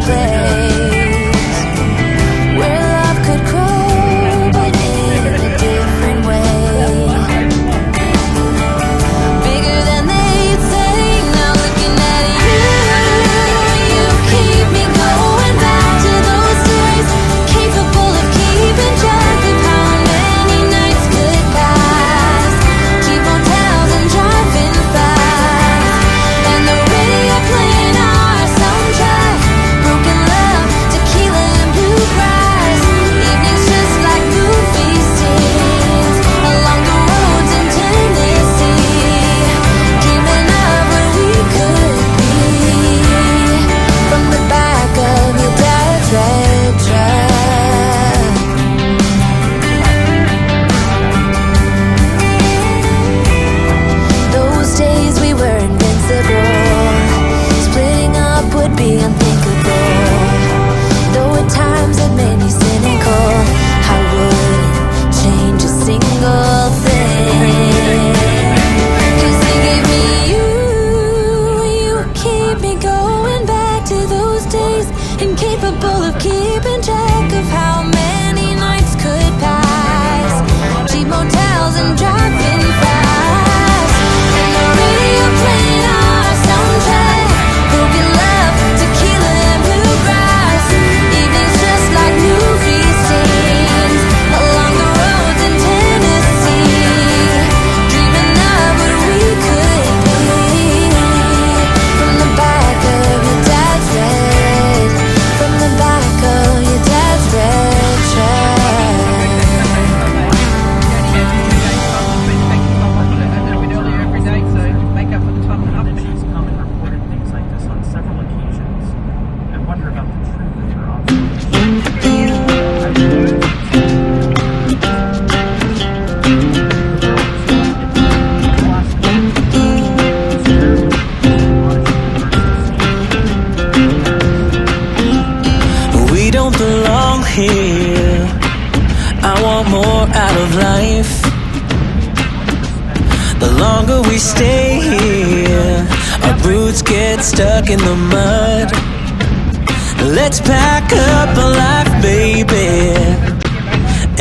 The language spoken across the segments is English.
place where love could grow, but in a different way. Bigger than they'd say. Now looking at you keep me going back to those days, capable of keeping track of how many nights could pass. Cheap hotels and driving fast, and the radio playing our soundtrack. Broken love, tequila and bluegrass. Evenings just like movie scenes along the roads in Tennessee. Dreaming of what we could be from the back of your dad's red truck. Those days we were invincible. Splitting up would be unthinkable. Though at times it made me cynical, I wouldn't change a single thing. 'Cause he gave me you keep me going back to those days, incapable of keeping track of how many nights could pass. Cheap motels and driving fast, and the radio playing our soundtrack. Broken love, tequila and bluegrass. Evenings just like movie scenes along the roads in Tennessee. Dreaming of what we could be from the back of your dad's red, from the back of your dad's red truck. Companies come and reported things like this on several occasions. I wonder about the truth of their observations. We don't belong here. I want more out of life. The longer we stay here, our boots get stuck in the mud. Let's pack up a life, baby,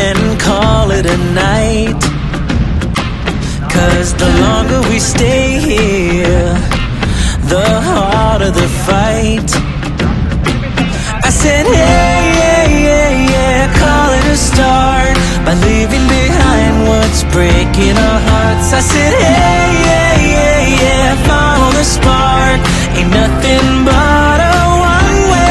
and call it a night. 'Cause the longer we stay here, the harder the fight. I said, hey, yeah, yeah, yeah, call it a start by leaving behind what's breaking our hearts. I said, hey, yeah, yeah, yeah, follow the spark. Ain't nothing but a one way.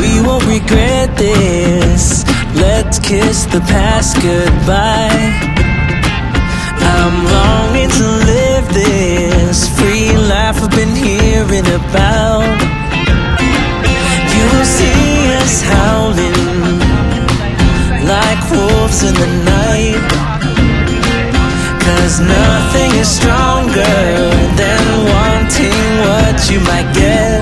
We won't regret this. Let's kiss the past goodbye. I'm longing to live this free life I've been hearing about. You'll see us howling like wolves in the night. 'Cause nothing is stronger than wanting what you might get.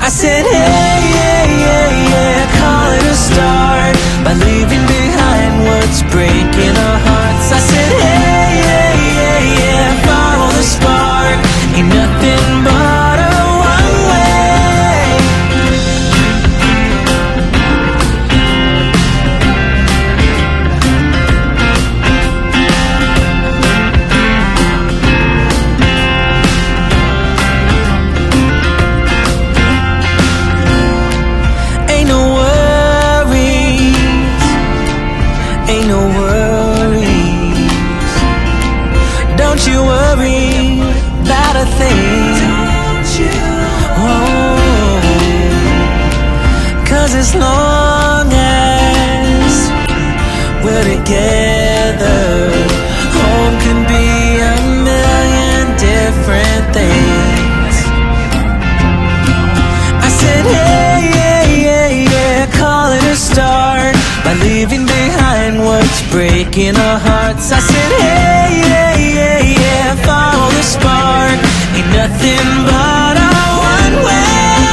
I said, hey, yeah, yeah, yeah, call it a start by leaving behind what's breaking our hearts. I said, hey, yeah, yeah, yeah, follow the spark. Ain't nothing but a one way. Ain't no worries, ain't no worries. Don't you worry about a thing. Oh, 'cause as long as we're together, home can be a million different things. I said, hey, yeah, yeah, yeah, call it a start by leaving behind what's breaking our hearts. I said, hey, yeah, yeah, yeah, follow the spark. Ain't nothing but a one way.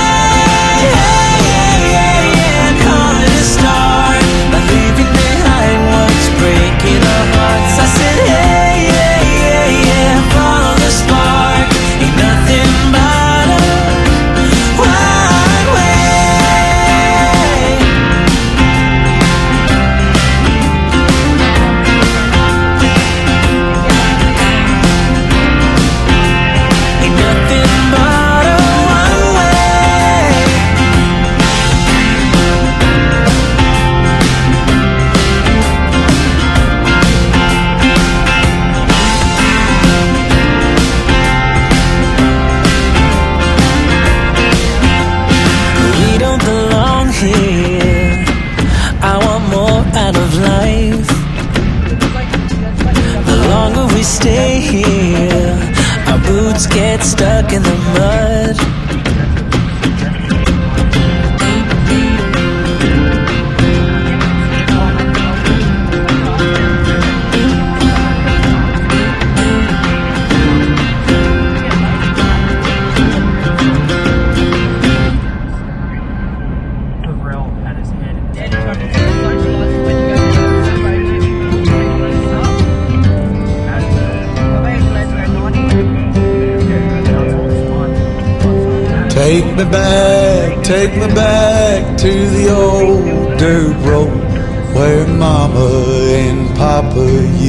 stuck in the mud. The rail had his head in his Take me back to the old dirt road where Mama and Papa used